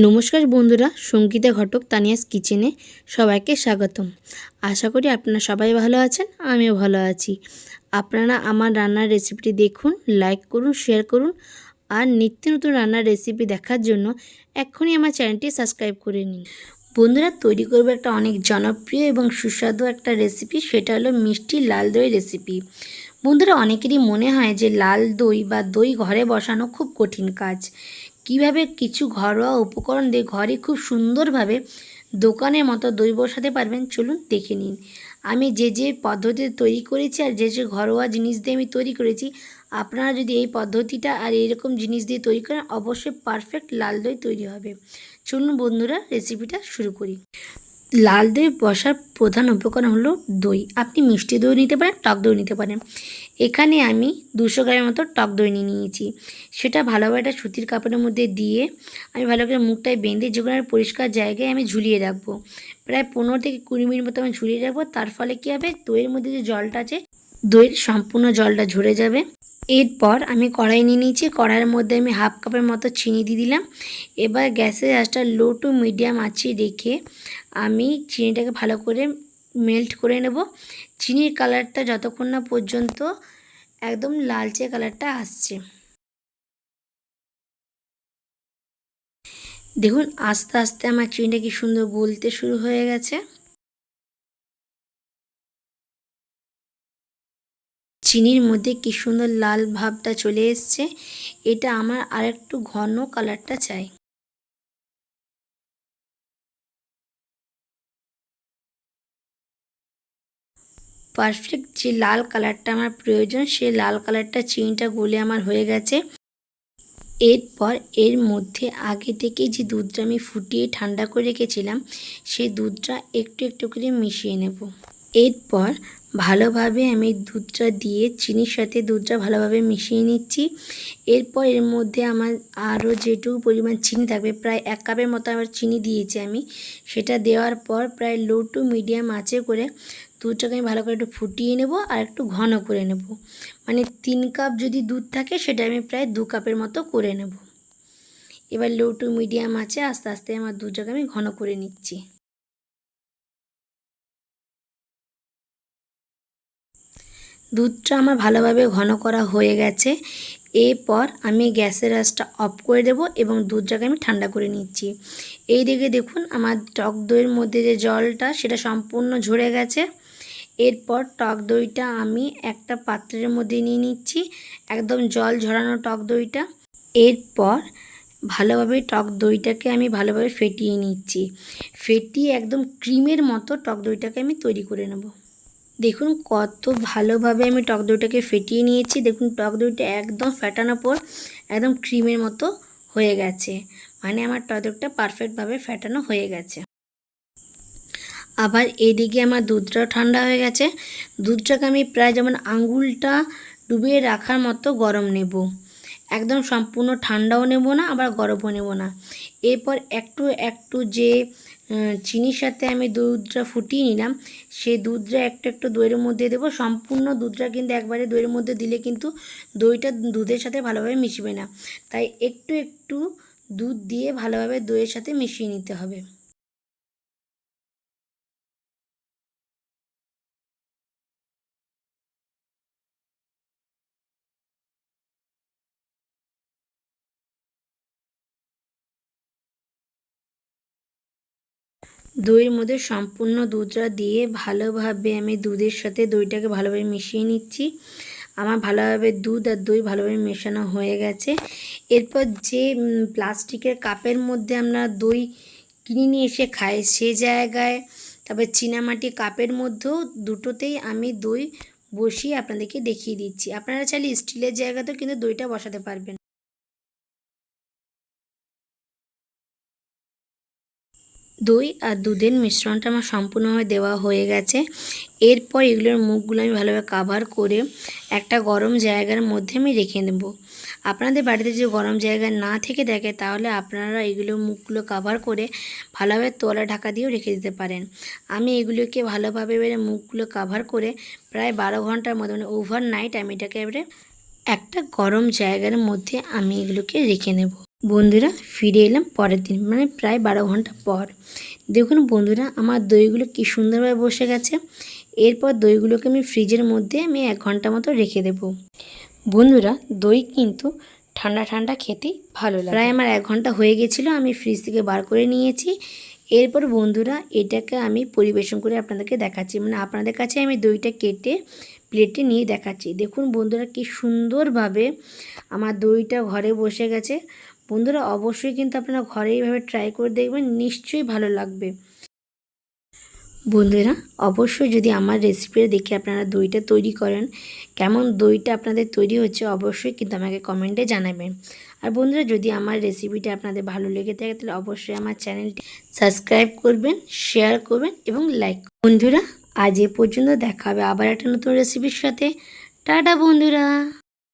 নমস্কার বন্ধুরা, সঙ্গীতা ঘটক তানিয়াস কিচেনে সবাইকে স্বাগতম। আশা করি আপনারা সবাই ভালো আছেন, আমিও ভালো আছি। আপনারা আমার রান্নার রেসিপিটি দেখুন, লাইক করুন, শেয়ার করুন আর নিত্য নতুন রান্নার রেসিপি দেখার জন্য এক্ষুনি আমার চ্যানেলটি সাবস্ক্রাইব করে নিন। বন্ধুরা, তৈরি করবো একটা অনেক জনপ্রিয় এবং সুস্বাদু একটা রেসিপি, সেটা হলো মিষ্টি লাল দই রেসিপি। বন্ধুরা, অনেকেরই মনে হয় যে লাল দই বা দই ঘরে বসানো খুব কঠিন কাজ। কিভাবে কিছু ঘরোয়া উপকরণ দিয়ে ঘরে খুব সুন্দরভাবে দোকানের মতো দই বসাতে পারবেন, চলুন দেখে নিন। আমি যে পদ্ধতিতে তৈরি করেছি আর যে ঘরোয়া জিনিস দিয়ে আমি তৈরি করেছি, আপনারা যদি এই পদ্ধতিটা আর এইরকম জিনিস দিয়ে তৈরি করেন, অবশ্যই পারফেক্ট লাল দই তৈরি হবে। চলুন বন্ধুরা, রেসিপিটা শুরু করি। লাল দই বসার প্রধান উপকরণ হলো দই। আপনি মিষ্টি দই নিতে পারেন, টক দই নিতে পারেন। এখানে আমি 200 গ্রামের মতো টক দই নিয়েছি। সেটা ভালোভাবে একটা সুতির কাপড়ের মধ্যে দিয়ে আমি ভালো করে মুখটায় বেঁধে যে কোনো পরিষ্কার জায়গায় আমি ঝুলিয়ে রাখবো। প্রায় 15 থেকে 20 মিনিট মতো আমি ঝুলিয়ে রাখবো। তার ফলে কী হবে, দইয়ের মধ্যে যে জলটা আছে, দইয়ের সম্পূর্ণ জলটা ঝরে যাবে। এরপর আমি কড়াই নিয়ে নিয়েছি। কড়াইয়ের মধ্যে আমি 1/2 কাপের মতো চিনি দিয়ে দিলাম। এবার গ্যাসের আঁচটা লো টু মিডিয়াম আঁচে রেখে আমি চিনিটাকে ভালো করে মেল্ট করে নেব। চিনির কালারটা যতক্ষণ না পর্যন্ত একদম লালচে কালারটা আসছে, দেখুন আস্তে আস্তে আমার চিনিটা কি সুন্দর গলতে শুরু হয়ে গেছে। চিনির মধ্যে কি সুন্দর লাল ভাবটা চলে এসছে। এটা আমার আরেকটু ঘন কালারটা চাই। পারফেক্ট যে লাল কালারটা আমার প্রয়োজন, সেই লাল কালারটা চিনিটা গলে আমার হয়ে গেছে। এরপর এর মধ্যে আগে থেকে যে দুধটা আমি ফুটিয়ে ঠান্ডা করে রেখেছিলাম, সেই দুধটা একটু একটু করে মিশিয়ে নেব। এরপর ভালোভাবে আমি দুধটা দিয়ে চিনির সাথে দুধটা ভালোভাবে মিশিয়ে নিচ্ছি। এরপর এর মধ্যে আমার আরও যেটুকু পরিমাণ চিনি থাকবে, প্রায় 1 কাপের মতো আমার চিনি দিয়েছি আমি। সেটা দেওয়ার পর প্রায় লো টু মিডিয়াম আঁচে করে দুধটাকে আমি ভালো করে একটু ফুটিয়ে নেব আর একটু ঘন করে নেব। মানে 3 কাপ যদি দুধ থাকে, সেটা আমি প্রায় 2 কাপের মতো করে নেব। এবার লো টু মিডিয়াম আঁচে আস্তে আস্তে আমার দুধটাকে আমি ঘন করে নিচ্ছি। দুধটা আমার ভালোভাবে ঘন করা হয়ে গেছে। এরপর আমি গ্যাসের আঁচটা অফ করে দেব এবং দুধটাকে আমি ঠান্ডা করে নিচ্ছি। এই দিকে দেখুন আমার টক দইয়ের মধ্যে যে জলটা, সেটা সম্পূর্ণ ঝরে গেছে। এরপর টক দইটা আমি একটা পাত্রের মধ্যে নিয়ে নিচ্ছি, একদম জল ঝরানো টক দইটা। এরপর ভালোভাবে টক দইটাকে আমি ভালোভাবে ফেটিয়ে নিচ্ছি। ফেটিয়ে একদম ক্রিমের মতো টক দইটাকে আমি তৈরি করে নেব। দেখুন কত ভালোভাবে আমি টক দইটাকে ফেটিয়ে নিয়েছি। দেখুন টক দইটা একদম ফেটানোর পর একদম ক্রিমের মতো হয়ে গেছে। মানে আমার টক দইটা পারফেক্টভাবে ফেটানো হয়ে গেছে। আবার এদিকে আমার দুধটাও ঠান্ডা হয়ে গেছে। দুধটাকে আমি প্রায় যেমন আঙুলটা ডুবিয়ে রাখার মতো গরম নেব। একদম সম্পূর্ণ ঠান্ডাও নেব না, আবার গরমও নেব না। এরপর একটু একটু যে চিনির সাথে আমি দুধটা ফুটিয়ে নিলাম, সেই দুধটা একটু একটু দইয়ের মধ্যে দেবো। সম্পূর্ণ দুধটা কিন্তু একবারে দইয়ের মধ্যে দিলে কিন্তু দইটা দুধের সাথে ভালোভাবে মিশবে না, তাই একটু একটু দুধ দিয়ে ভালোভাবে দইয়ের সাথে মিশিয়ে নিতে হবে। দইয়ের মধ্যে সম্পূর্ণ দুধটা দিয়ে ভালোভাবে আমি দুধের সাথে দইটাকে ভালোভাবে মিশিয়ে নিচ্ছি। আমার ভালোভাবে দুধ আর দই ভালোভাবে মেশানো হয়ে গেছে। এরপর যে প্লাস্টিকের কাপের মধ্যে আমরা দই কিনে নিয়ে এসে খাই, সে জায়গায় তারপরে চীনামাটি কাপের মধ্যেও দুটোতেই আমি দই বসিয়ে আপনাদেরকে দেখিয়ে দিচ্ছি। আপনারা চাইলে স্টিলের জায়গাতেও কিন্তু দইটা বসাতে পারবেন। দই আর দুধের মিশ্রণটা আমার সম্পূর্ণভাবে দেওয়া হয়ে গেছে। এরপর এগুলোর মুখগুলো আমি ভালোভাবে কাভার করে একটা গরম জায়গার মধ্যে আমি রেখে নেব। আপনাদের বাড়িতে যদি গরম জায়গা না থেকে থাকে, তাহলে আপনারা এগুলোর মুখগুলো কাভার করে ভালোভাবে তোয়ালে ঢাকা দিয়েও রেখে দিতে পারেন। আমি এগুলোকে ভালোভাবে এবারে মুখগুলো কাভার করে প্রায় 12 ঘন্টার মতো, মানে ওভারনাইট আমি এটাকে এবারে একটা গরম জায়গার মধ্যে আমি এগুলোকে রেখে নেব। বন্ধুরা ফিরে এলাম পরের দিন, মানে প্রায় 12 ঘন্টা পর। দেখুন বন্ধুরা, আমার দইগুলো কি সুন্দরভাবে বসে গেছে। এরপর দইগুলোকে আমি ফ্রিজের মধ্যে 1 ঘন্টা মতো রেখে দেব। বন্ধুরা, দই কিন্তু ঠান্ডা ঠান্ডা খেতেই ভালো লাগে। প্রায় আমার 1 ঘন্টা হয়ে গেছিলো, আমি ফ্রিজ থেকে বার করে নিয়েছি। এরপর বন্ধুরা এটাকে আমি পরিবেশন করে আপনাদেরকে দেখাচ্ছি, মানে আপনাদের কাছে আমি দইটা কেটে প্লেটে নিয়ে দেখাচ্ছি। দেখুন বন্ধুরা কি সুন্দরভাবে আমার দইটা ঘরে বসে গেছে। বন্ধুরা অবশ্যই কিন্তু আপনারা ঘরে এইভাবে ট্রাই করে দেখবেন, নিশ্চয়ই ভালো লাগবে। বন্ধুরা অবশ্যই যদি আমার রেসিপিটা দেখে আপনারা দইটা তৈরি করেন, কেমন দইটা আপনাদের তৈরি হচ্ছে অবশ্যই কিন্তু আমাকে কমেন্টে জানাবেন। আর বন্ধুরা যদি আমার রেসিপিটা আপনাদের ভালো লেগে থাকে তাহলে অবশ্যই আমার চ্যানেলটি সাবস্ক্রাইব করবেন, শেয়ার করবেন এবং লাইক। বন্ধুরা আজ এ পর্যন্ত, দেখা হবে আবার একটা নতুন রেসিপির সাথে। টাটা বন্ধুরা।